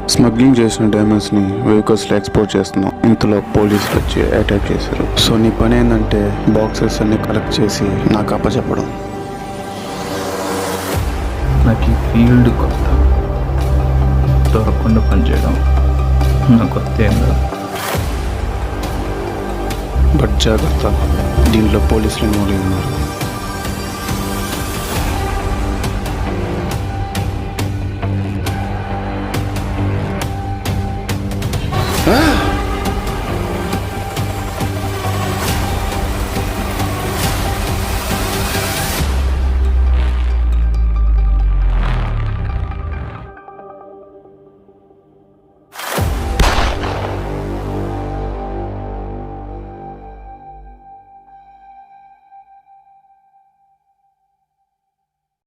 Smuggling చేసిన డైమండ్స్ని వెహికల్స్లో export చేస్తున్నాం. ఇంతలో పోలీసులు వచ్చి అటాక్ చేశారు. సో నీ పని ఏంటంటే బాక్సెస్ అన్ని కలెక్ట్ చేసి నాకు అప్పచెప్పడం. నాకు ఈ ఫీల్డ్ కొత్త, దొరకకుండా పనిచేయడం నాకు కొత్త ఏం కాదు. బట్ జాగ్రత్త, దీంట్లో పోలీసులు ఇన్వాల్వ్ ఉన్నారు.